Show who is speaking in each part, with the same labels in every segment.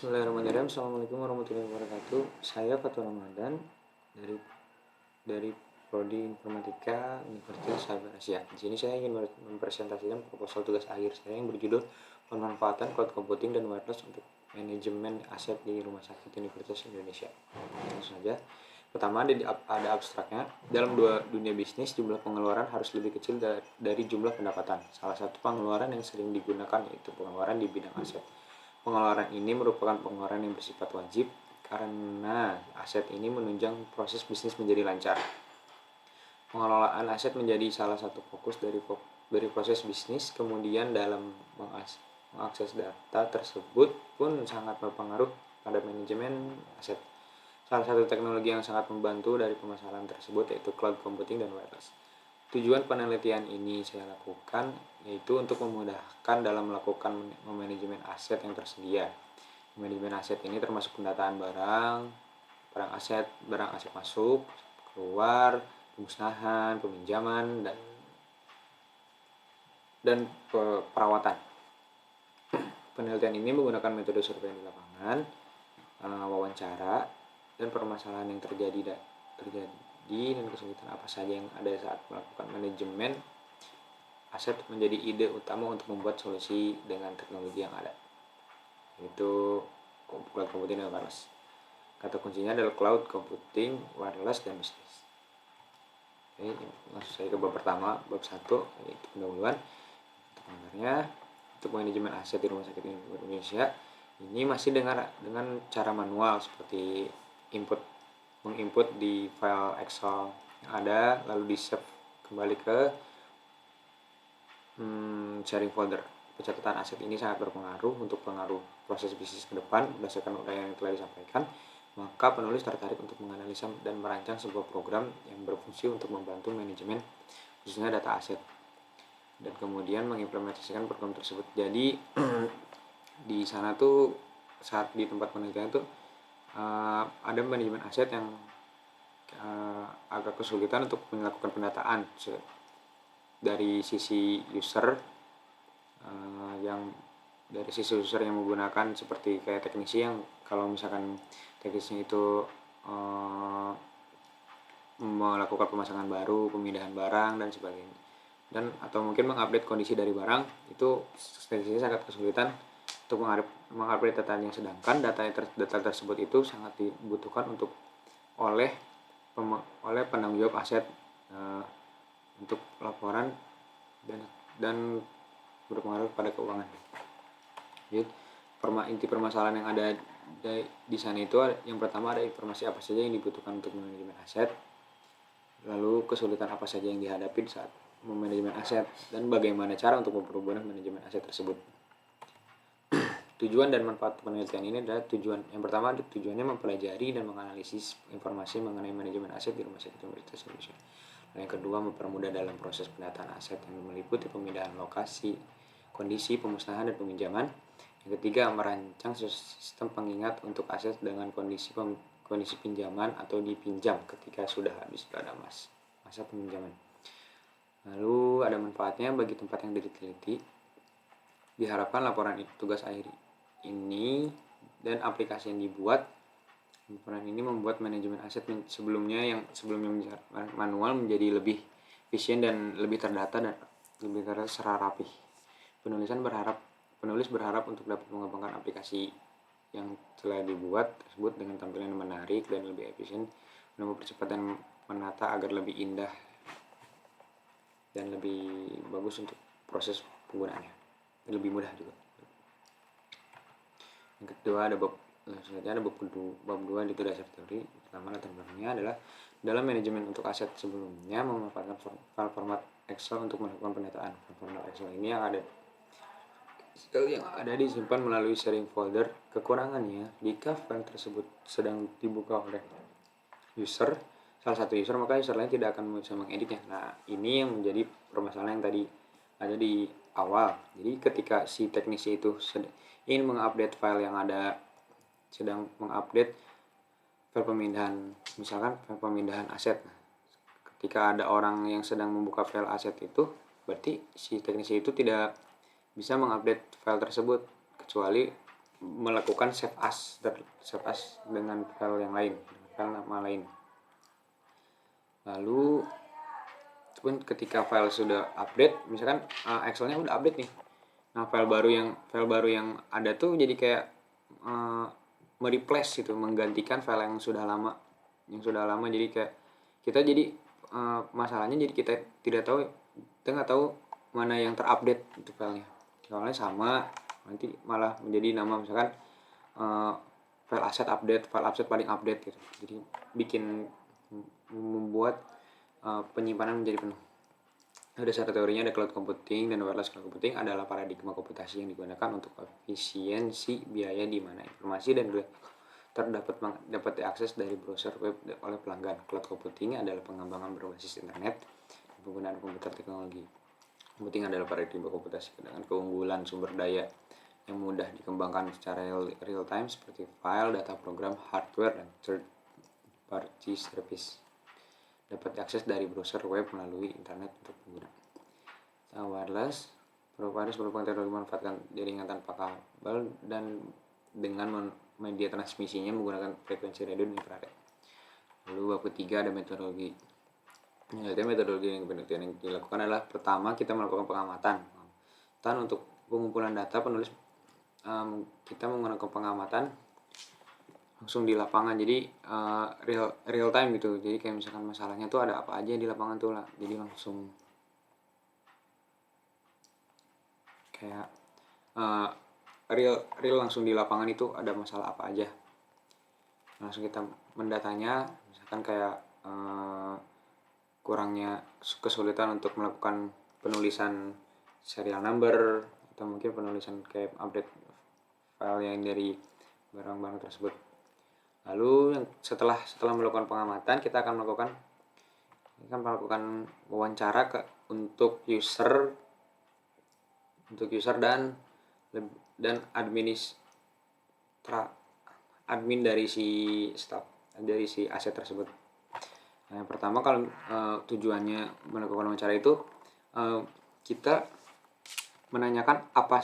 Speaker 1: Bismillahirrahmanirrahim. Assalamualaikum warahmatullahi wabarakatuh. Saya Fatur Ramadan dari Prodi Informatika Universitas Sahabat Asia. Di sini saya ingin mempresentasikan proposal tugas akhir saya yang berjudul Pemanfaatan Cloud Computing dan Wireless untuk Manajemen Aset di Rumah Sakit Universitas Indonesia. Langsung saja. Pertama ada abstraknya. Dalam dunia bisnis, jumlah pengeluaran harus lebih kecil dari jumlah pendapatan. Salah satu pengeluaran yang sering digunakan yaitu pengeluaran di bidang aset. Pengeluaran ini merupakan pengeluaran yang bersifat wajib karena aset ini menunjang proses bisnis menjadi lancar. Pengelolaan aset menjadi salah satu fokus dari proses bisnis. Kemudian dalam mengakses data tersebut pun sangat berpengaruh pada manajemen aset. Salah satu teknologi yang sangat membantu dari permasalahan tersebut yaitu cloud computing dan wireless. Tujuan penelitian ini saya lakukan yaitu untuk memudahkan dalam melakukan manajemen aset yang tersedia. Manajemen aset ini termasuk pendataan barang aset masuk, keluar, pemusnahan, peminjaman, dan perawatan. Penelitian ini menggunakan metode survei di lapangan, wawancara, dan permasalahan yang terjadi dan kesulitan apa saja yang ada saat melakukan manajemen aset menjadi ide utama untuk membuat solusi dengan teknologi yang ada, yaitu cloud computing dan wireless. Kata kuncinya adalah cloud computing, wireless, dan bisnis. Oke, langsung saya ke bab pertama, bab 1, yaitu pendahuluan. Untuk manajemen aset di Rumah Sakit Indonesia ini masih dengan cara manual seperti menginput di file Excel yang ada, lalu di save kembali ke sharing folder. Pencatatan aset ini sangat berpengaruh untuk proses bisnis ke depan. Berdasarkan uraian yang telah disampaikan, maka penulis tertarik untuk menganalisa dan merancang sebuah program yang berfungsi untuk membantu manajemen khususnya data aset dan kemudian mengimplementasikan program tersebut. Jadi di sana tuh saat di tempat penelitian tuh ada manajemen aset yang agak kesulitan untuk melakukan pendataan dari sisi user yang menggunakan seperti kayak teknisi yang kalau misalkan teknisi itu melakukan pemasangan baru, pemindahan barang dan sebagainya, dan atau mungkin mengupdate kondisi dari barang, itu teknisinya sangat kesulitan untuk mengupdate datanya, sedangkan data tersebut itu sangat dibutuhkan oleh penanggung jawab aset untuk laporan dan berpengaruh pada keuangan. Jadi inti permasalahan yang ada di sana itu yang pertama ada informasi apa saja yang dibutuhkan untuk manajemen aset, lalu kesulitan apa saja yang dihadapi saat memanajemen aset, dan bagaimana cara untuk memperubah manajemen aset tersebut. Tujuan dan manfaat penelitian ini adalah yang pertama tujuannya mempelajari dan menganalisis informasi mengenai manajemen aset di Rumah Sakit Universitas Indonesia. Yang kedua, mempermudah dalam proses pendataan aset yang meliputi pemindahan lokasi, kondisi, pemusnahan, dan peminjaman. Yang ketiga, merancang sistem pengingat untuk aset dengan kondisi pinjaman atau dipinjam ketika sudah habis pada masa peminjaman. Lalu ada manfaatnya bagi tempat yang diteliti. Diharapkan laporan tugas akhir ini dan aplikasi yang dibuat laporan ini membuat manajemen aset sebelumnya manual menjadi lebih efisien dan lebih terdata secara rapih. Penulis berharap untuk dapat mengembangkan aplikasi yang telah dibuat tersebut dengan tampilan yang menarik dan lebih efisien, dan mempercepat dan menata agar lebih indah dan lebih bagus untuk proses penggunaannya, lebih mudah juga. Yang kedua ada bab 2 itu dasar teori. Pertama, latar belakangnya adalah dalam manajemen untuk aset sebelumnya memanfaatkan file format Excel untuk melakukan pendataan. Format Excel ini yang ada disimpan melalui sharing folder. Kekurangannya, jika file tersebut sedang dibuka oleh salah satu user, maka user lain tidak akan bisa mengeditnya. Nah, ini yang menjadi permasalahan yang tadi ada di awal. Jadi ketika si teknisi itu ingin mengupdate file yang ada, sedang mengupdate file pemindahan, misalkan file pemindahan aset. Ketika ada orang yang sedang membuka file aset itu, berarti si teknisi itu tidak bisa mengupdate file tersebut kecuali melakukan save as dengan file yang lain, file nama lain. Lalu ketika file sudah update, misalkan Excelnya udah update nih. Nah, file baru yang ada tuh jadi kayak mereplace gitu, menggantikan file yang sudah lama. Jadi kayak kita jadi masalahnya jadi kita nggak tahu mana yang terupdate itu filenya. Soalnya sama, nanti malah menjadi nama misalkan file asset update, file asset paling update gitu. Jadi membuat penyimpanan menjadi penuh. Ada satu teorinya, ada cloud computing dan wireless cloud computing adalah paradigma komputasi yang digunakan untuk efisiensi biaya di mana informasi dan dapat diakses dari browser web oleh pelanggan. Cloud computing adalah pengembangan berbasis internet dan penggunaan komputer teknologi. Computing adalah paradigma komputasi dengan keunggulan sumber daya yang mudah dikembangkan secara real time seperti file, data program, hardware, dan third party service. Dapat diakses dari browser web melalui internet untuk pengguna. Wireless merupakan teknologi memanfaatkan jaringan tanpa kabel dan dengan media transmisinya menggunakan frekuensi radio dan infrared. Lalu bab ketiga ada metodologi. Metodologi yang dilakukan adalah pertama kita melakukan pengamatan. Untuk pengumpulan data penulis kita menggunakan pengamatan langsung di lapangan, jadi real time gitu. Jadi kayak misalkan masalahnya tuh ada apa aja di lapangan tuh lah, jadi langsung kayak real langsung di lapangan itu ada masalah apa aja, langsung kita mendatanya. Misalkan kayak kurangnya kesulitan untuk melakukan penulisan serial number atau mungkin penulisan kayak update file yang dari barang-barang tersebut. Lalu setelah melakukan pengamatan, kita akan melakukan wawancara untuk user dan admin dari si aset tersebut. Nah, yang pertama kalau tujuannya melakukan wawancara itu kita menanyakan apakah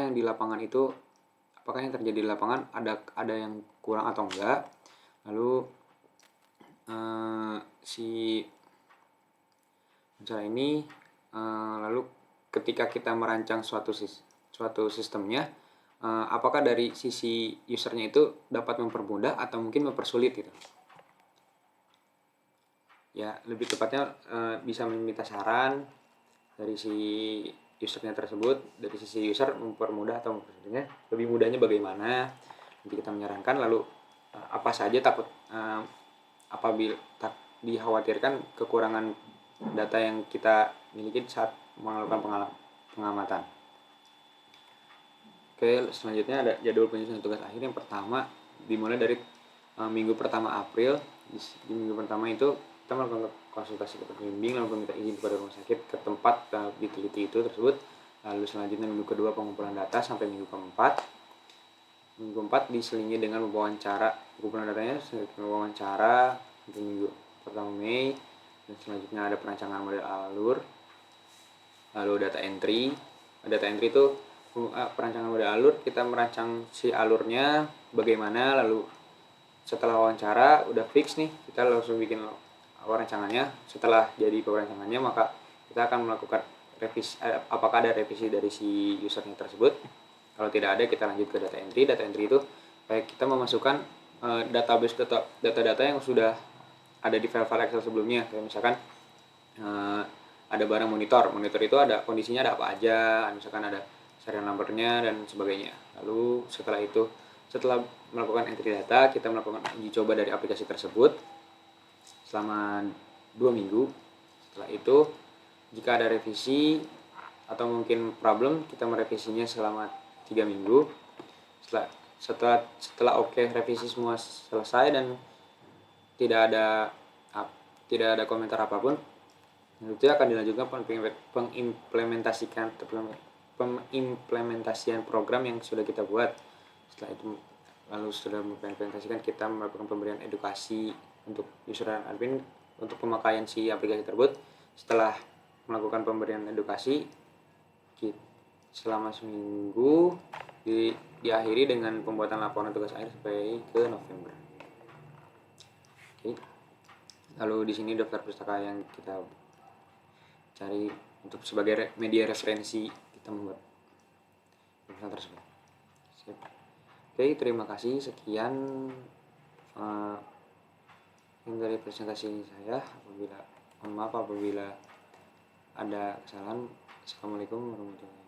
Speaker 1: yang di lapangan itu, apakah yang terjadi di lapangan ada yang kurang atau enggak. Lalu si wawancara ini lalu ketika kita merancang suatu sistemnya, apakah dari sisi usernya itu dapat mempermudah atau mungkin mempersulit gitu. Ya, lebih tepatnya bisa meminta saran dari si usernya tersebut, dari sisi user mempermudah atau mempersulitnya, lebih mudahnya bagaimana. Nanti kita menyarankan lalu apa saja apabila dikhawatirkan kekurangan data yang kita miliki saat melakukan pengamatan. Oke, selanjutnya ada jadwal penyusunan tugas akhir. Yang pertama dimulai dari minggu pertama April. Di minggu pertama itu kita melakukan konsultasi ke pembimbing, lalu meminta izin kepada rumah sakit ke tempat diteliti itu tersebut. Lalu selanjutnya minggu kedua pengumpulan data sampai minggu keempat. Minggu 4 diselingi dengan wawancara. Pengumpulan datanya wawancara di minggu pertama Mei. Dan selanjutnya ada perancangan model alur. Lalu data entry. Data entry itu perancangan model alur, kita merancang si alurnya bagaimana. Lalu setelah wawancara udah fix nih, kita langsung bikin perancangannya. Setelah jadi perancangannya, maka kita akan melakukan revisi, apakah ada revisi dari si usernya tersebut. Kalau tidak ada, kita lanjut ke data entry. Data entry itu kayak kita memasukkan database data-data yang sudah ada di file-file Excel sebelumnya. Kayak misalkan ada barang monitor itu ada kondisinya ada apa aja, misalkan ada serial numbernya dan sebagainya. Lalu setelah melakukan entry data, kita melakukan uji coba dari aplikasi tersebut selama 2 minggu. Setelah itu, jika ada revisi atau mungkin problem, kita merevisinya selama 3 minggu. Setelah oke, revisi semua selesai dan tidak ada komentar apapun, itu akan dilanjutkan pengimplementasian program yang sudah kita buat. Setelah itu sudah mengimplementasikan, kita melakukan pemberian edukasi untuk user dan admin untuk pemakaian si aplikasi tersebut. Setelah melakukan pemberian edukasi selama seminggu, diakhiri dengan pembuatan laporan tugas akhir sampai ke November. Oke. Lalu di sini daftar pustaka yang kita cari untuk sebagai media referensi kita membuat jurnal tersebut. Siap. Oke, terima kasih. Sekian yang dari presentasi saya. Mohon maaf apabila ada kesalahan. Assalamualaikum warahmatullahi wabarakatuh.